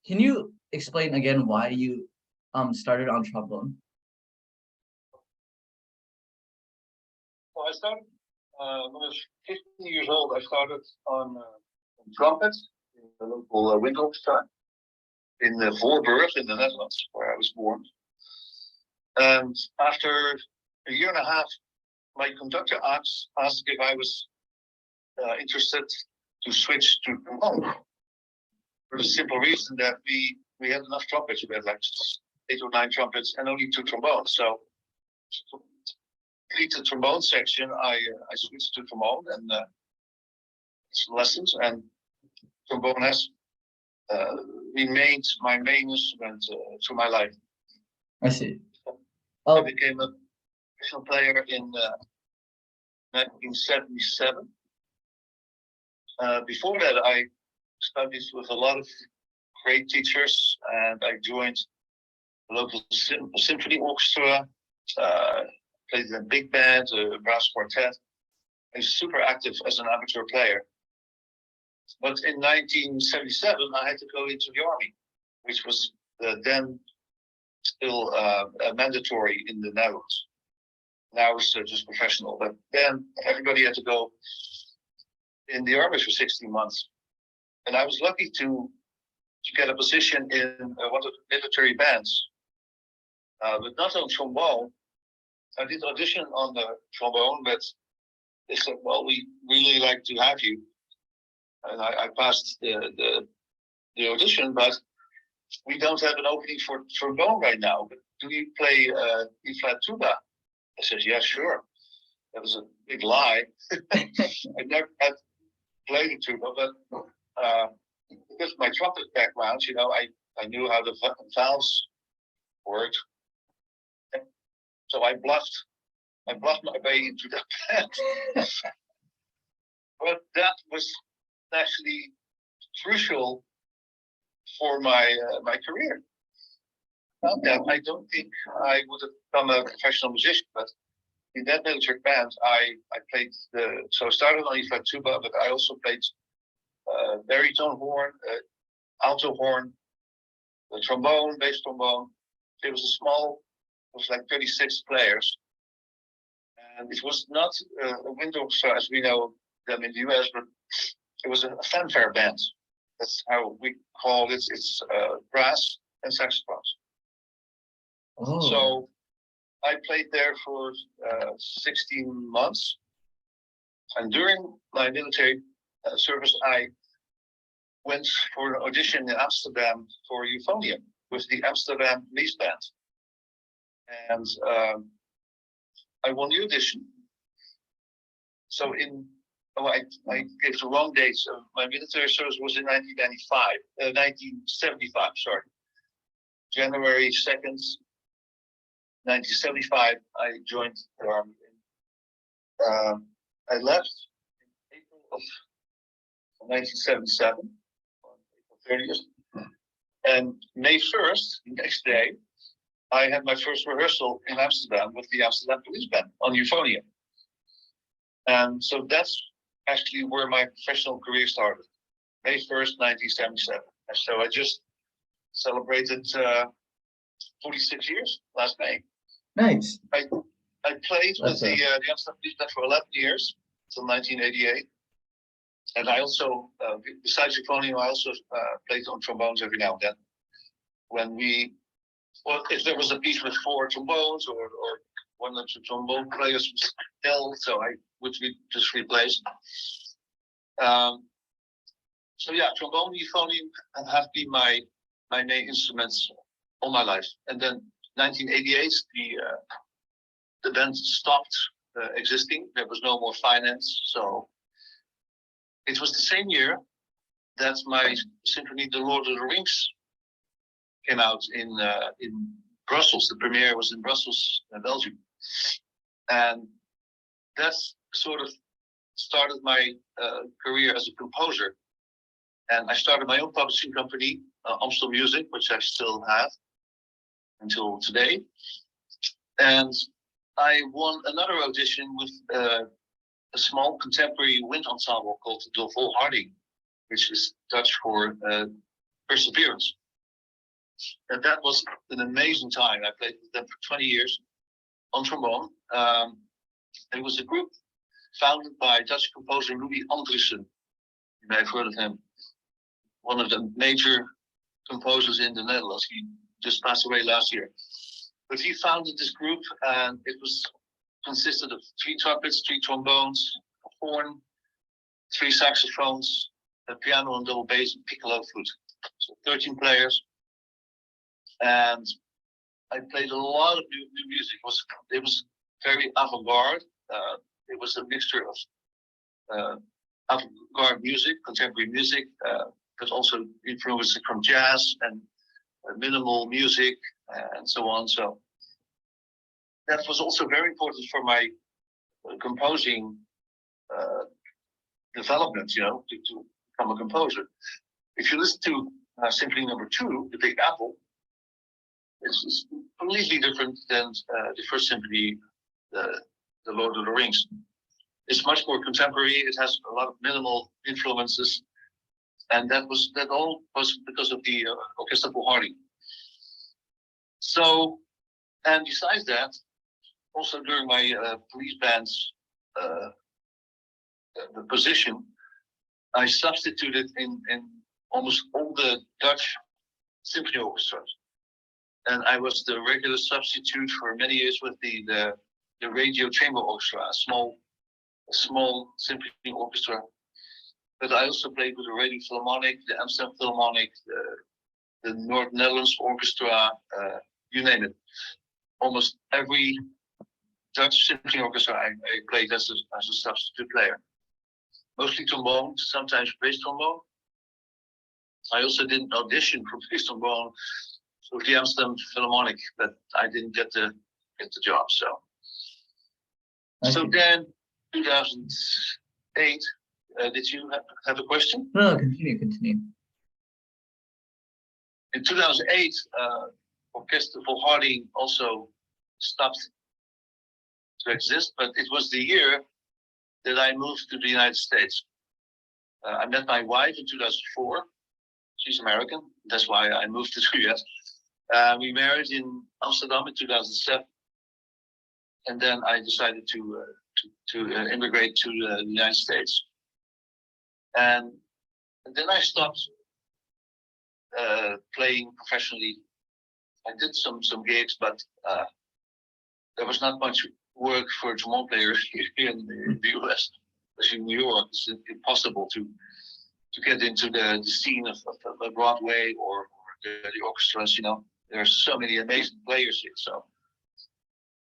Can you explain again why you started on trombone? Well, I started when I was 15 years old. I started on trumpet in the local wind orchestra in Voorburg in the Netherlands, where I was born. And after a year and a half, my conductor asked if I was interested to switch to trombone, for the simple reason that we had enough trumpets. We had like 8 or 9 trumpets and only 2 trombones. So to complete the trombone section, I switched to trombone and lessons. And trombone has remained my main instrument through my life. I see. I became a professional player in 1977. Before that, I studied with a lot of great teachers, and I joined the local symphony orchestra, played in a big band, a brass quartet. I was super active as an amateur player. But in 1977, I had to go into the army, which was then still mandatory in the Netherlands. Now it's just professional, but then everybody had to go in the army for 16 months. And I was lucky to get a position in one of the military bands, but not on trombone. I did audition on the trombone, but they said, well, we really like to have you. And I passed the audition, but we don't have an opening for trombone right now. But do you play E-flat tuba? I said, yeah, sure. That was a big lie. I never had played the tuba, but because of my trumpet background, you know, I knew how the valves worked. So I bluffed my way into that band. But that was actually crucial for my career. I don't think I would have become a professional musician, but in that military band, I played so I started on E-flat tuba, but I also played baritone horn, alto horn, the trombone, bass trombone. It was it was like 36 players. And it was not a wind orchestra as we know them in the US, but it was a fanfare band. That's how we call it. It's brass and saxophones. Oh. So I played there for 16 months. And during my military service, I went for an audition in Amsterdam for Euphonium with the Amsterdam Police Band. And I won the audition. So I gave the wrong dates. My military service was in 1975, sorry. January 2nd, 1975, I joined the army. I left in April of 1977, on April 30th. And May 1st, the next day, I had my first rehearsal in Amsterdam with the Amsterdam Police Band on Euphonium. And so that's actually where my professional career started, May 1st, 1977. And so I just celebrated 46 years last May. Nice. I played with the Amsterdam Police Band for 11 years, until 1988. And I also, besides euphonium, I also played on trombones every now and then. When if there was a piece with 4 trombones or one of the trombone players was ill, so I would just replace. So yeah, trombone, euphonium have been my main instruments all my life. And then 1988, the band stopped existing. There was no more finance, so it was the same year that my symphony, The Lord of the Rings, came out in Brussels. The premiere was in Brussels, Belgium, and that's sort of started my career as a composer. And I started my own publishing company, Amstel Music, which I still have until today. And I won another audition with a small contemporary wind ensemble called the Volharding, which is Dutch for perseverance. And that was an amazing time. I played with them for 20 years on trombone. It was a group founded by Dutch composer Louis Andriessen. You may have heard of him. One of the major composers in the Netherlands. He just passed away last year. But he founded this group, and it was consisted of 3 trumpets, 3 trombones, a horn, 3 saxophones, a piano and double bass, and piccolo flute. So 13 players. And I played a lot of new music. It was very avant-garde. It was a mixture of avant-garde music, contemporary music, but also influences from jazz and minimal music and so on. So that was also very important for my composing development, to become a composer. If you listen to Symphony Number 2, The Big Apple, it's completely different than the first symphony, the Lord of the Rings. It's much more contemporary. It has a lot of minimal influences, and that all was because of the Orchestra for Harding. So, and besides that, also during my police band's the position, I substituted in almost all the Dutch symphony orchestras. And I was the regular substitute for many years with the Radio Chamber Orchestra, a small symphony orchestra. But I also played with the Radio Philharmonic, the Amsterdam Philharmonic, the North Netherlands Orchestra, you name it. Almost every Dutch symphony orchestra I played as a substitute player. Mostly trombone, sometimes bass trombone. I also did an audition for bass trombone with the Amsterdam Philharmonic, but I didn't get the job. So then 2008. Did you have a question? No, continue. In 2008, Orchestra for Harding also stopped to exist, but it was the year that I moved to the United States. I met my wife in 2004. She's American. That's why I moved to the US. We married in Amsterdam in 2007. And then I decided to immigrate to the United States. And then I stopped playing professionally. I did some gigs, but there was not much work for a trombone player here in the US. As in New York, it's impossible to get into the scene of Broadway or the orchestras. There are so many amazing players here.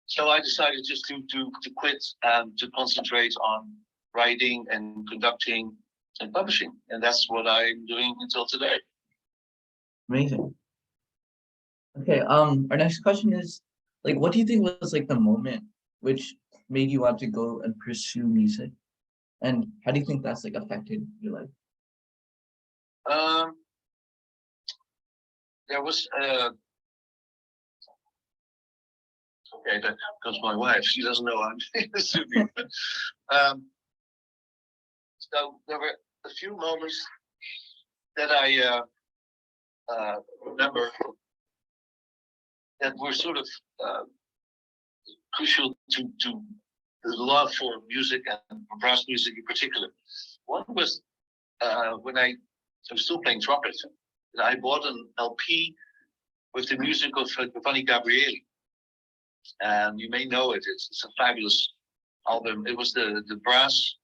So I decided just to quit and to concentrate on writing and conducting and publishing, and that's what I'm doing until today. Amazing. Okay, our next question is, what do you think was the moment which made you want to go and pursue music? And how do you think that's affected your life? There was okay, that comes my wife. She doesn't know I'm assuming. So there were a few moments that I remember that were sort of crucial to the love for music and brass music in particular. One was when I was still playing trumpet, and I bought an LP with the music of Giovanni Gabrieli. And you may know it. It's a fabulous album. It was the brass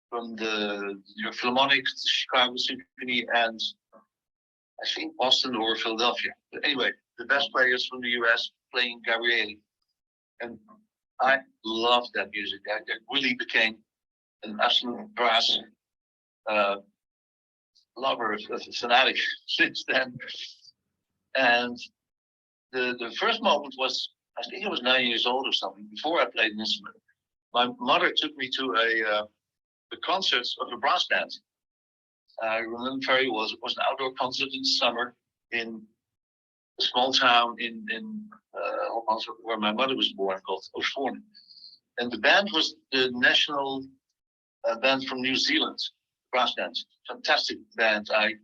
from the Philharmonic, the Chicago Symphony, and I think Boston or Philadelphia. But anyway, the best players from the US playing Gabrieli. And I loved that music. I really became an absolute brass lover, a fanatic since then. And the first moment was, I think I was 9 years old or something, before I played an instrument. My mother took me to the concerts of a brass band. I remember very well, it was an outdoor concert in the summer in a small town in where my mother was born, called Oostvoorne. And the band was the national band from New Zealand, brass band. Fantastic band. I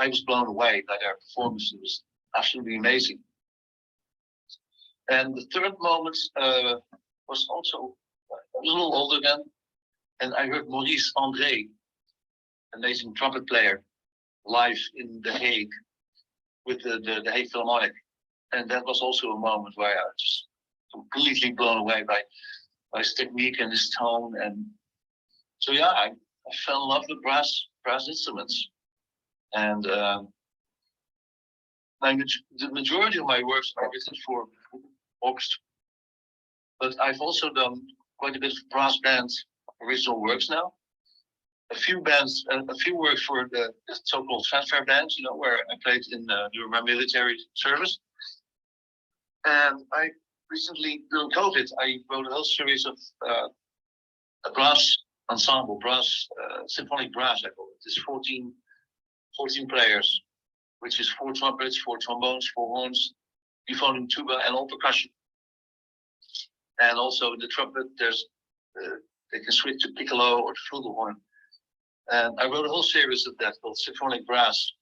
was blown away by their performance. It was absolutely amazing. And the third moment was also I was a little older then, and I heard Maurice André, amazing trumpet player, live in The Hague with the Hague Philharmonic. And that was also a moment where I was just completely blown away by his technique and his tone. And so, yeah, I fell in love with brass instruments. And the majority of my works are written for orchestra. But I've also done quite a bit of brass band original works now. A few works for the so-called fanfare bands, where I played during my military service. And I recently, during COVID, I wrote a whole series of a brass ensemble, symphonic brass, I call it. It's 14 players, which is 4 trumpets, 4 trombones, 4 horns, euphonium, tuba, and all percussion. And also in the trumpet, they can switch to piccolo or flugelhorn. And I wrote a whole series of that called Symphonic Brass.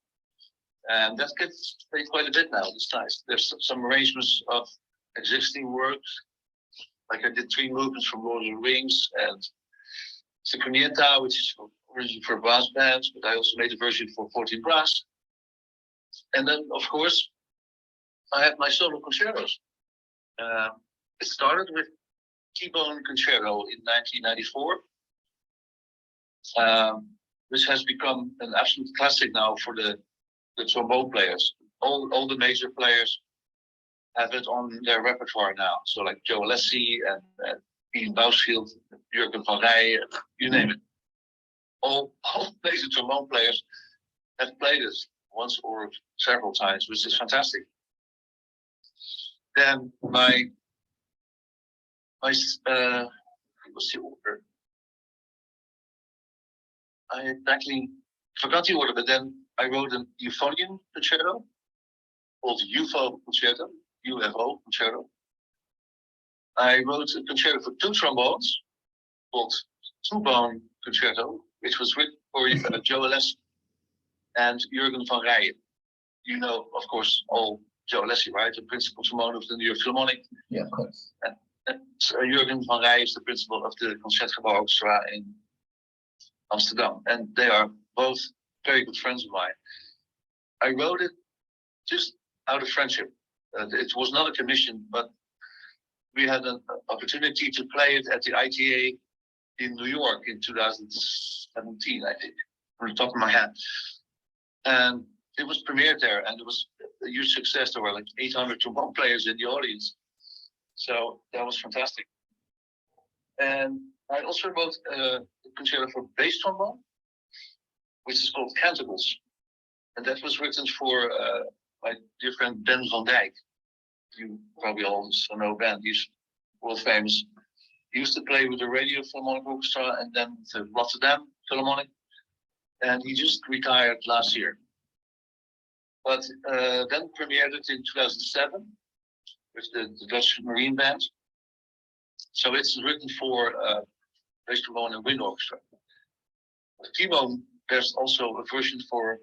And that gets played quite a bit now. It's nice. There's some arrangements of existing works. Like I did 3 movements from Lord of the Rings and Sinfonietta, which is originally for brass bands, but I also made a version for 14 brass. And then, of course, I have my solo concertos. It started with T-Bone Concerto in 1994. Which has become an absolute classic now for the trombone players. All the major players have it on their repertoire now. So like Joe Alessi and Ian Bousfield, Jurgen van Rij, you name it. All major trombone players have played it once or several times, which is fantastic. Then what's the order? I exactly forgot the order, but then I wrote an euphonium concerto called UFO concerto, UFO concerto. I wrote a concerto for 2 trombones called Two-Bone Concerto, which was written for Joe Alessi and Jurgen van Rij. You know, of course, all Joe Alessi, right? The principal trombone of the New York Philharmonic. Yeah, of course. And Jurgen van Rij is the principal of the Concertgebouw Orchestra in Amsterdam, and they are both very good friends of mine. I wrote it just out of friendship. It was not a commission, but we had an opportunity to play it at the ITA in New York in 2017, I think, from the top of my head. And it was premiered there, and it was a huge success. There were like 800 trombone players in the audience. So that was fantastic. And I also wrote a concerto for bass trombone, which is called Cantables. And that was written for my dear friend Ben van Dijk. You probably also know Ben, he's world famous. He used to play with the Radio Philharmonic Orchestra and then the Rotterdam Philharmonic. And he just retired last year. But then premiered it in 2007 with the Dutch Marine Band. So it's written for bass trombone and wind orchestra. With T-Bone, there's also a version for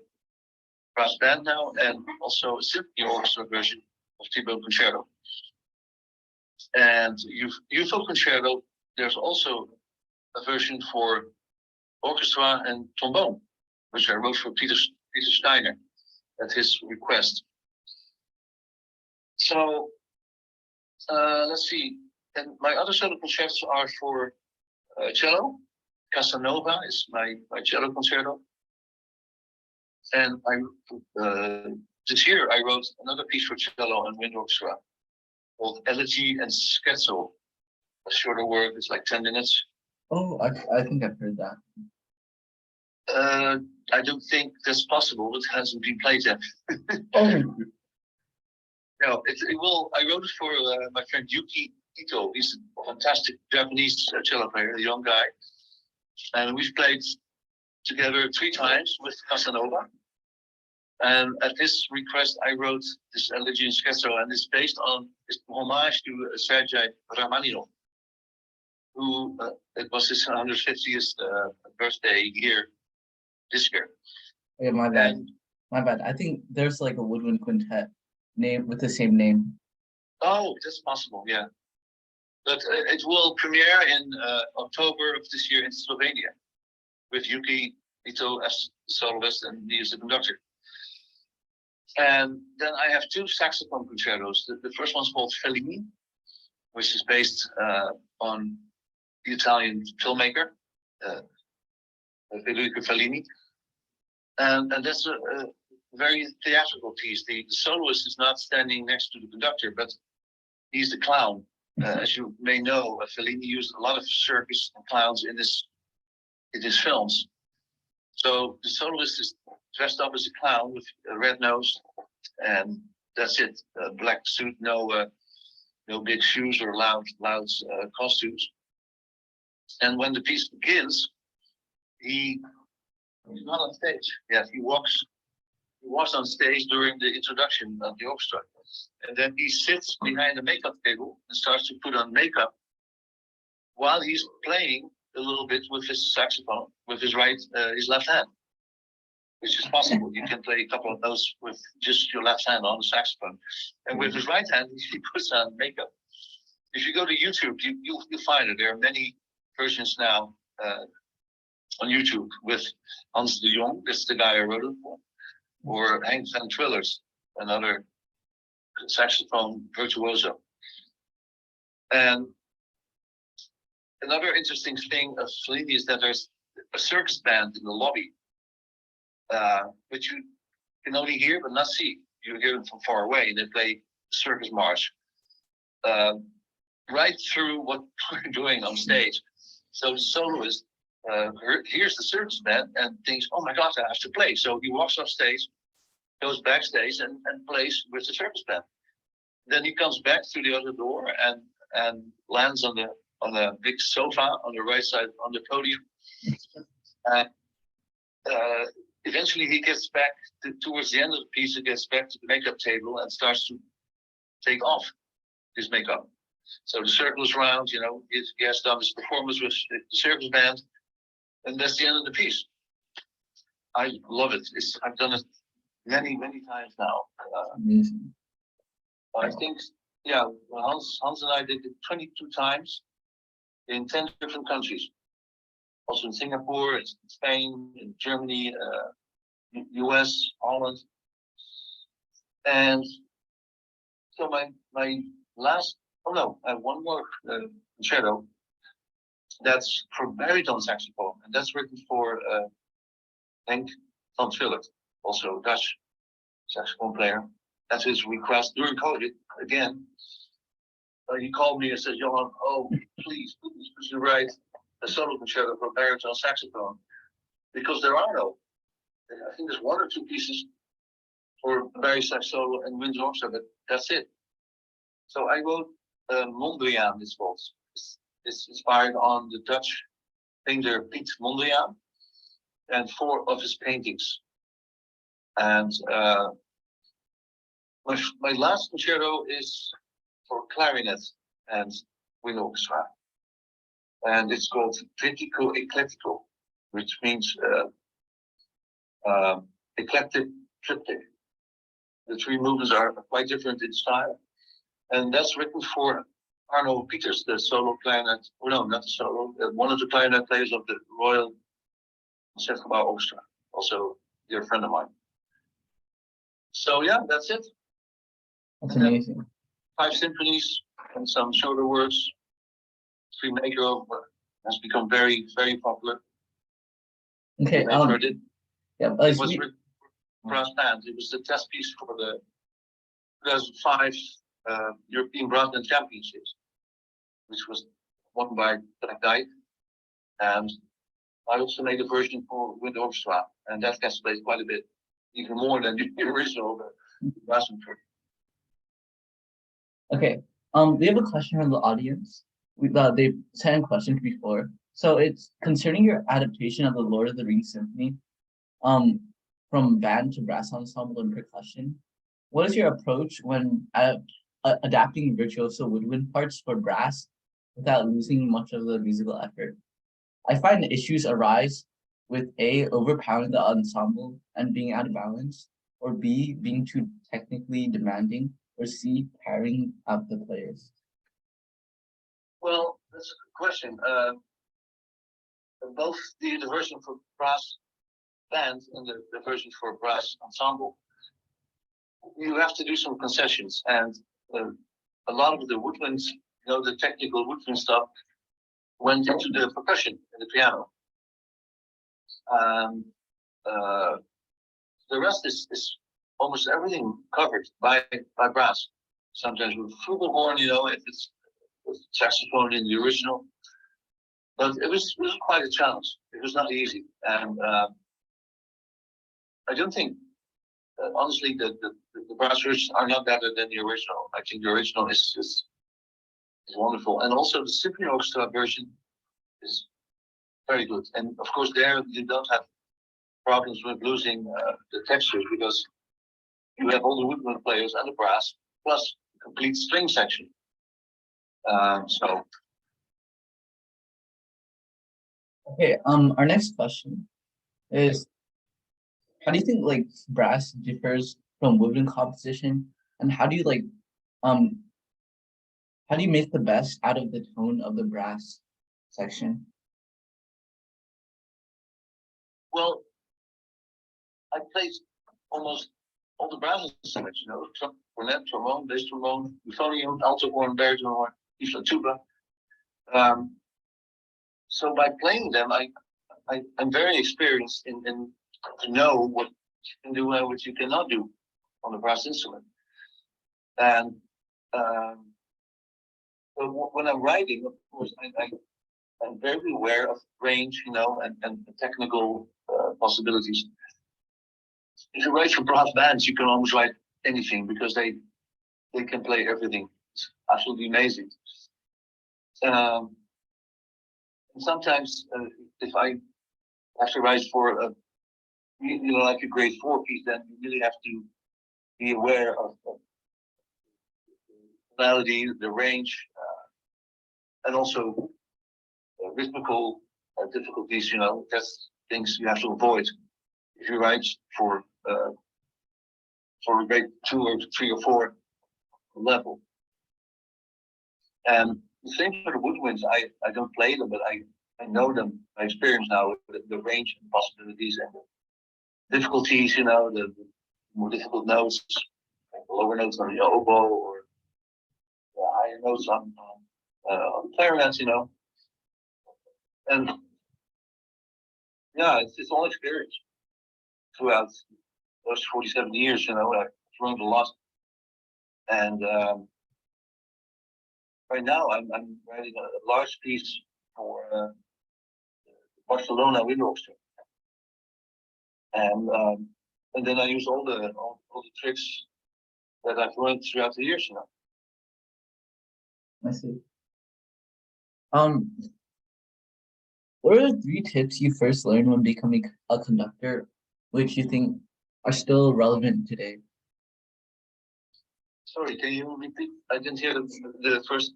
brass band now, and also a symphony orchestra version of T-Bone Concerto. And UFO Concerto, there's also a version for orchestra and trombone, which I wrote for Peter Steiner at his request. So let's see. And my other solo concertos are for cello. Casanova is my cello concerto. And this year I wrote another piece for cello and wind orchestra called Elegy and Scherzo. A shorter work, it's like 10 minutes. Oh, I think I've heard that. I don't think that's possible. It hasn't been played yet. Oh, No, it will. I wrote it for my friend Yuki Ito. He's a fantastic Japanese cello player, a young guy. And we've played together 3 times with Casanova. And at his request, I wrote this Elegy and Scherzo, and it's based on it's homage to Sergei Rachmaninoff, who it was his 150th birthday year this year. yeah, my bad. And My bad. I think there's like a woodwind quintet name with the same name. Oh, that's possible. Yeah, but it will premiere in October of this year in Slovenia with Yuki Ito as soloist and me as the conductor. And then I have two saxophone concertos. The first one's called Fellini, which is based on the Italian filmmaker Federico Fellini, and that's a very theatrical piece. The soloist is not standing next to the conductor, but he's the clown. As you may know, Fellini used a lot of circus and clowns in his films. So the soloist is dressed up as a clown with a red nose, and that's it. A black suit, no big shoes or loud costumes. And when the piece begins, he's not on stage. Yeah, he walks on stage during the introduction of the orchestra, and then he sits behind the makeup table and starts to put on makeup while he's playing a little bit with his saxophone with his left hand, which is possible. You can play a couple of notes with just your left hand on the saxophone, and with his right hand he puts on makeup. If you go to YouTube, you'll find it. There are many versions now on YouTube with Hans de Jong, that's the guy I wrote it for, or Henk van Twillers, another saxophone virtuoso. And another interesting thing of Fellini is that there's a circus band in the lobby, which you can only hear but not see. You hear them from far away. They play circus march right through what we're doing on stage. So the soloist hears the circus band and thinks, "Oh my God, I have to play." So he walks off stage, goes backstage, and plays with the circus band. Then he comes back through the other door and lands on a big sofa on the right side on the podium. And eventually he gets back towards the end of the piece. He gets back to the makeup table and starts to take off his makeup. So the circle is round, he has done his performance with the circus band, and that's the end of the piece. I love it. I've done it many times now. I think, Hans and I did it 22 times in 10 different countries. Also in Singapore, in Spain, in Germany, US, Holland. And so my last, I have one more concerto that's for baritone saxophone, and that's written for Henk van Twillers, also a Dutch saxophone player. That's his request during COVID again. He called me and said, "Johan, please, could you write a solo concerto for baritone saxophone? Because there are no. I think there's one or two pieces for bari sax solo and wind orchestra, but that's it." So I wrote Mondriaan, it's called. It's inspired on the Dutch painter Piet Mondriaan and 4 of his paintings. And my last concerto is for clarinet and wind orchestra. And it's called Trittico Eclettico, which means eclectic triptych. The 3 movements are quite different in style. And that's written for Arno Peters, the solo clarinet, not the solo, one of the clarinet players of the Royal Concertgebouw Orchestra, also a dear friend of mine. So yeah, that's it. That's amazing. 5 symphonies and some shoulder works. Three Negro has become very, very popular. Okay. Heard it. Yeah, it was written for brass band. It was the test piece for the 2005 European Brass Band Championships, which was won by Black Dyke. And I also made a version for wind orchestra, and that gets played quite a bit, even more than the original brass band. Okay. We have a question from the audience. They sent a question before. So it's concerning your adaptation of the Lord of the Rings Symphony, from band to brass ensemble and percussion. What is your approach when adapting virtuoso woodwind parts for brass without losing much of the musical effort? I find issues arise with overpowering the ensemble and being out of balance, or B, being too technically demanding, or C, tiring out the players? Well, that's a good question. Both the version for brass band and the version for brass ensemble, you have to do some concessions, and a lot of the woodwinds, the technical woodwind stuff, went into the percussion and the piano. The rest is almost everything covered by brass. Sometimes with flugelhorn, if it's with saxophone in the original. But it was quite a challenge. It was not easy, and I don't think, honestly, the brass versions are not better than the original. I think the original is wonderful, and also the symphony orchestra version is very good. And of course, there you don't have problems with losing the textures, because you have all the woodwind players and the brass plus a complete string section. So Okay, our next question is, how do you think like brass differs from woodwind composition, and how do you make the best out of the tone of the brass section? well, I played almost all the brass instruments, cornet, trombone, bass trombone, euphonium, alto horn, baritone horn, even tuba. So by playing them, I'm very experienced in to know what you can do and what you cannot do on the brass instrument. And so when I'm writing, of course, I'm very aware of range, and the technical possibilities. If you write for brass bands, you can almost write anything, because they can play everything. It's absolutely amazing. And sometimes if I have to write for like a grade 4 piece, then you really have to be aware of the melody, the range, and also rhythmical difficulties. That's things you have to avoid if you write for a grade 2 or 3 or 4 level. And the same for the woodwinds. I don't play them, but I know them. I experience now the range and possibilities and the difficulties. The more difficult notes, like the lower notes on the oboe, or the higher notes on the clarinet. And yeah, it's all experience throughout those 47 years. I've learned a lot, and right now I'm writing a large piece for Barcelona Wind Orchestra, and then I use all the tricks that I've learned throughout the years. I see. What are the 3 tips you first learned when becoming a conductor, which you think are still relevant today? Sorry, can you repeat? I didn't hear the first.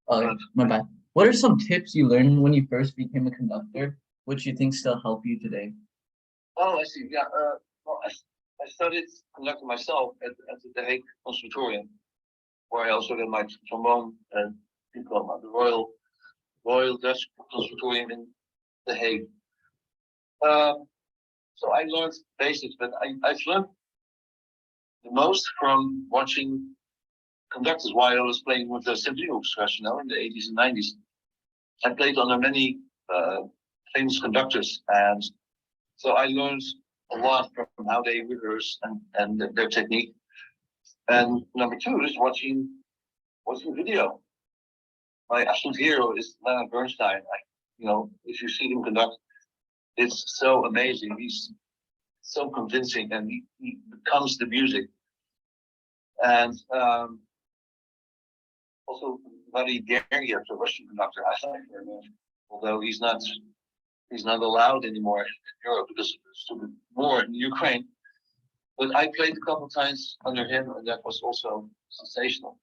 My bad. What are some tips you learned when you first became a conductor, which you think still help you today? Oh, I see. Yeah. Well, I studied conducting myself at the Hague Conservatorium, where I also got my trombone diploma, the Royal Dutch Conservatorium in The Hague. So I learned basics, but I've learned the most from watching conductors while I was playing with the symphony orchestra, in the 80s and 90s. I played under many famous conductors, and so I learned a lot from how they rehearse and their technique. And number 2 is watching video. My absolute hero is Leonard Bernstein. If you see him conduct, it's so amazing. He's so convincing, and he becomes the music. And also Vladimir Gergiev, the Russian conductor, I like very much. Although he's not allowed anymore in Europe because of the stupid war in Ukraine. But I played a couple of times under him, and that was also sensational.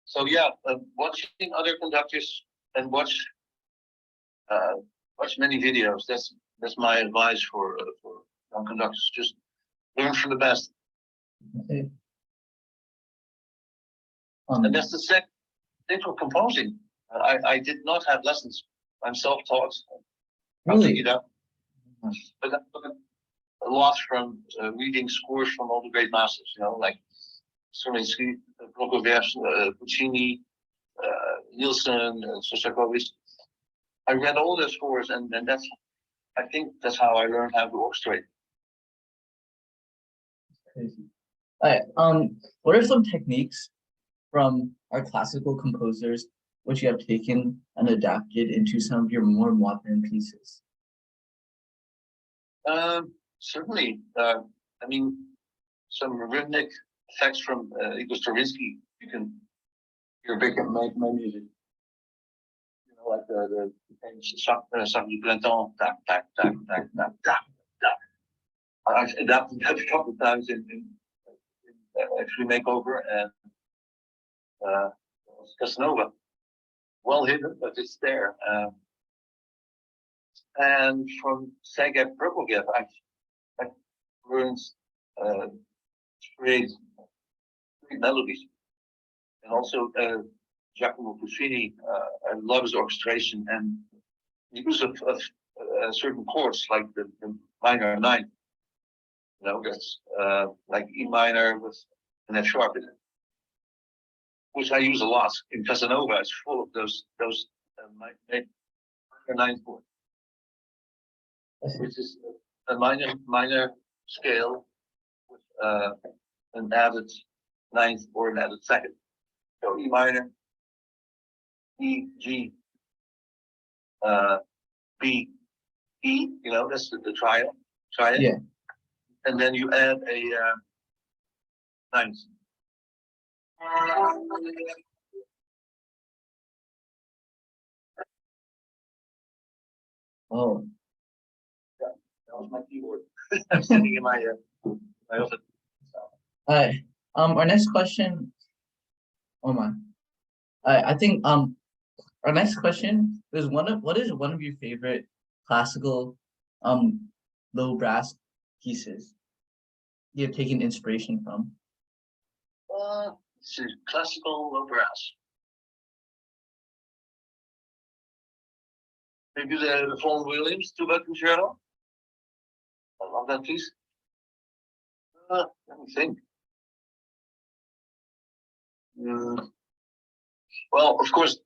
So yeah, watching other conductors and watch many videos. That's my advice for young conductors. Just Learn from the best. Okay. And that's the second thing for composing. I did not have lessons. I'm self-taught. I'll pick Really? it up. But I learned a lot from reading scores from all the great masters, like Stravinsky, Prokofiev, Puccini, Nielsen, Shostakovich. I read all their scores, and I think that's how I learned how to orchestrate. Crazy. All right. What are some techniques from our classical composers which you have taken and adapted into some of your more modern pieces? Certainly. I mean, some rhythmic effects from Igor Stravinsky. You can hear big and make my music. Like the Sac du Printemps, tac, tac, tac, tac, tac, tac, tac. I've adapted that a couple of times in actually makeover and Casanova. Well hidden, but it's there. And from Sergei Prokofiev, I've learned to create melodies. And also Giacomo Puccini, I love his orchestration and use of certain chords like the minor 9. That's like E minor with an F sharp in it, which I use a lot. In Casanova, it's full of those minor 9 chords, which is a minor scale with an added 9th or an added 2nd. So E minor, E, G, B, E. That's the triad. Yeah. And then you add a 9th. Oh. Yeah, that was my keyboard. I'm sitting in my office. All right. Our next question. Oh my. I think our next question is what is one of your favorite classical low brass pieces you have taken inspiration from? It's classical low brass. Maybe the Vaughan Williams tuba concerto. I love that piece. Let me think. Well, of course,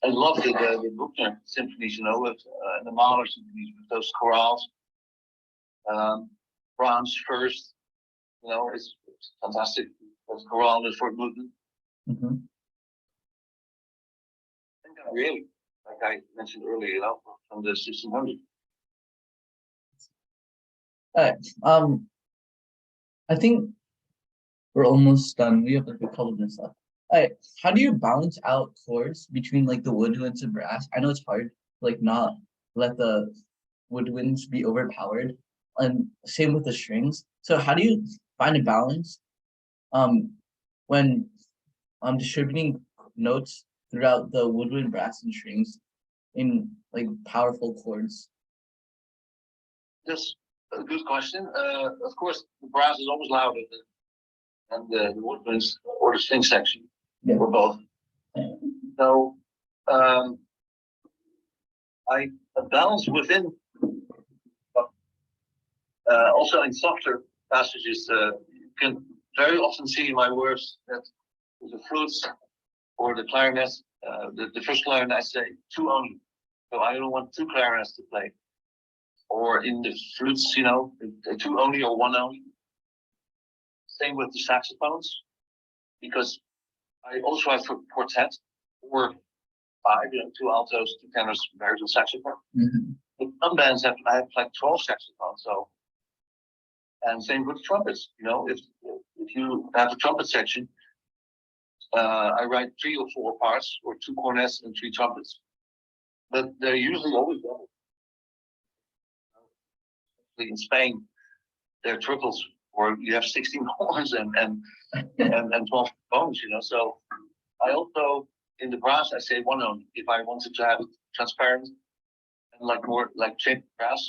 I love the Bruckner symphonies, with the Mahler symphonies with those chorales. Brahms first, it's fantastic. That's chorale in the fourth movement. Mm-hmm. I think I really, like I mentioned earlier, from the 1600s. All right. I think we're almost done. We have like a couple minutes left. All right. How do you balance out chords between like the woodwinds and brass? I know it's hard, like not let the woodwinds be overpowered, and same with the strings. So how do you find a balance when distributing notes throughout the woodwind, brass, and strings in like powerful chords? That's a good question. Of course, the brass is always louder than the woodwinds or the string section, or both. So I balance within. Also in softer passages, you can very often see in my works that with the flutes or the clarinets, the first clarinet I say 2 only. So I don't want 2 clarinets to play. Or in the flutes, 2 only or 1 only. Same with the saxophones, because I also have for quartet or 5, 2 altos, 2 tenors, baritone saxophone. Mm-hmm. But some bands I have like 12 saxophones, and same with trumpets. If you have a trumpet section, I write 3 or 4 parts, or 2 cornets and 3 trumpets. But they're usually always double. In Spain, they're triples, or you have 16 horns and 12 bones. So I also in the brass I say 1 only if I wanted to have it transparent and like more like shaped brass.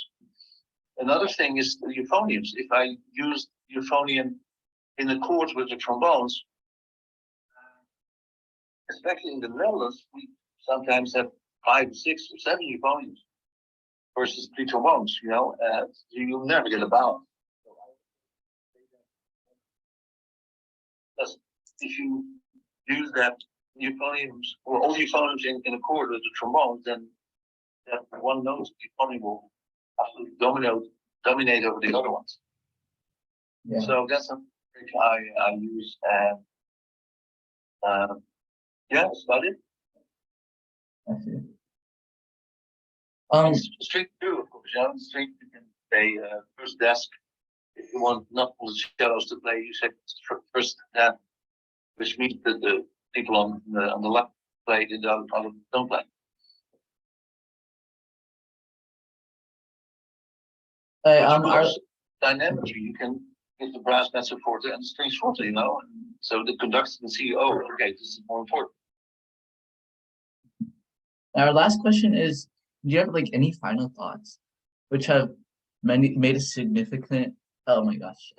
Another thing is the euphoniums. If I use euphonium in accord with the trombones, especially in the Netherlands, we sometimes have 5, 6, or 7 euphoniums versus 3 trombones. You'll never get a balance. Because if you use that euphoniums or all euphoniums in accord with the trombones, then that one note euphonium will absolutely dominate over the other ones. Yeah. So that's a trick I use, and yeah, that's about it. I see. String too, of course. String you can play first desk. If you want not all the cellos to play, you say first desk, which means that the people on the left play, the other don't play. Dynamically, you can give the brass mezzo forte and the strings forte, so the conductor can see, oh, okay, this is more important. Our last question is, do you have like any final thoughts which have made a significant, oh my gosh,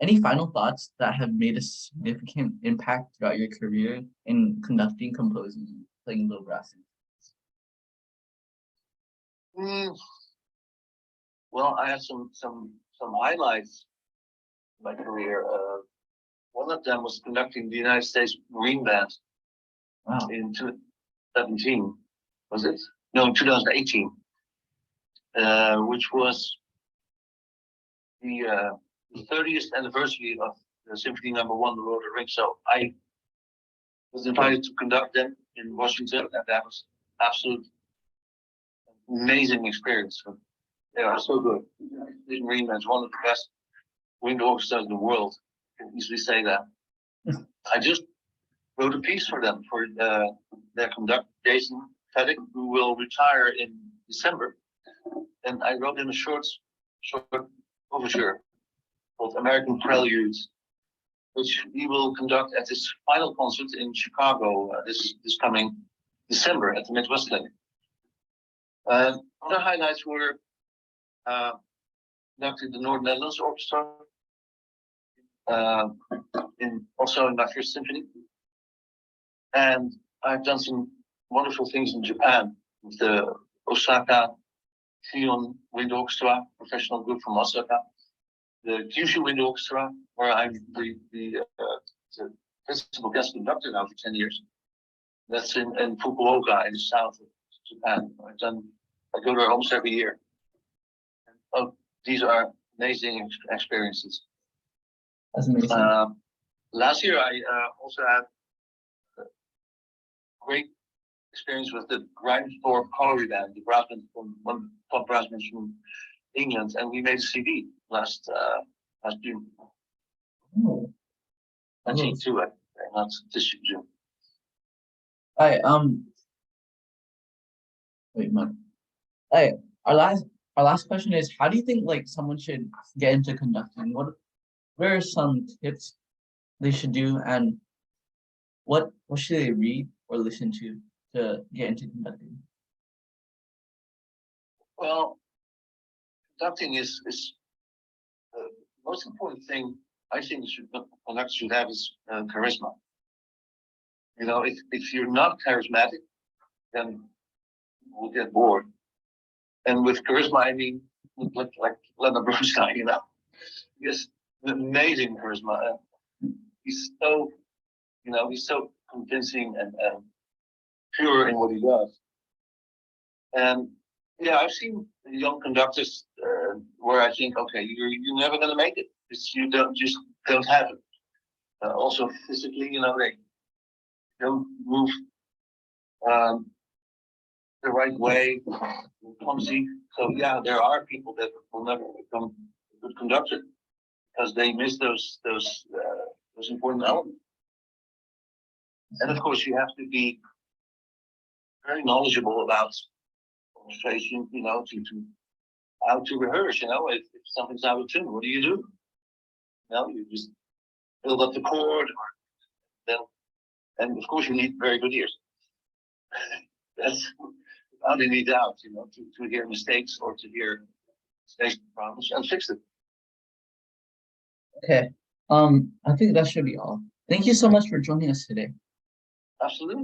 any final thoughts that have made a significant impact throughout your career in conducting, composing, and playing low brass? Well, I have some highlights in my career. One of them was conducting the United States Marine Band. Wow. In 2017, was it? No, 2018, which was the 30th anniversary of the Symphony No. 1, The Lord of the Rings. So I was invited to conduct them in Washington, and that was absolute amazing experience. They are so good. This Marine Band is one of the best wind orchestras in the world. I can easily say that. I just wrote a piece for them, for their conductor, Jason Fedek, who will retire in December. And I wrote him a short overture called American Preludes, which he will conduct at his final concert in Chicago this coming December at the Midwest Clinic. Other highlights were conducted the North Netherlands Orchestra, also in my first symphony. And I've done some wonderful things in Japan with the Osaka Theon Wind Orchestra, professional group from Osaka, the Kyushu Wind Orchestra, where I'm the principal guest conductor now for 10 years. That's in Fukuoka in the south of Japan. I go there almost every year. Oh, these are amazing experiences. That's amazing. Last year, I also had a great experience with the Grimesthorpe Colliery Band, the brass band from one top brass band from England, and we made a CD last June. Oh. I think too, not this June. Hi, wait, Mark. Hey, our last question is, how do you think like someone should get into conducting? What are some tips they should do, and what should they read or listen to get into conducting? Well, conducting is the most important thing I think conductors should have is charisma. If you're not charismatic, then we'll get bored. And with charisma, I mean like Leonard Bernstein, Yes, amazing charisma. He's so, he's so convincing and pure in what he does. And yeah, I've seen young conductors where I think, okay, you're never going to make it. You don't have it. Also physically, they don't move the right way, clumsy. So yeah, there are people that will never become a good conductor because they miss those important elements. And of course, you have to be very knowledgeable about orchestration, to how to rehearse. If something's out of tune, what do? You just build up the chord, and of course, you need very good ears. That's without any doubt, to hear mistakes or to hear they problems and fixed it. Okay, I think that should be all. Thank you so much for joining us today. Absolutely.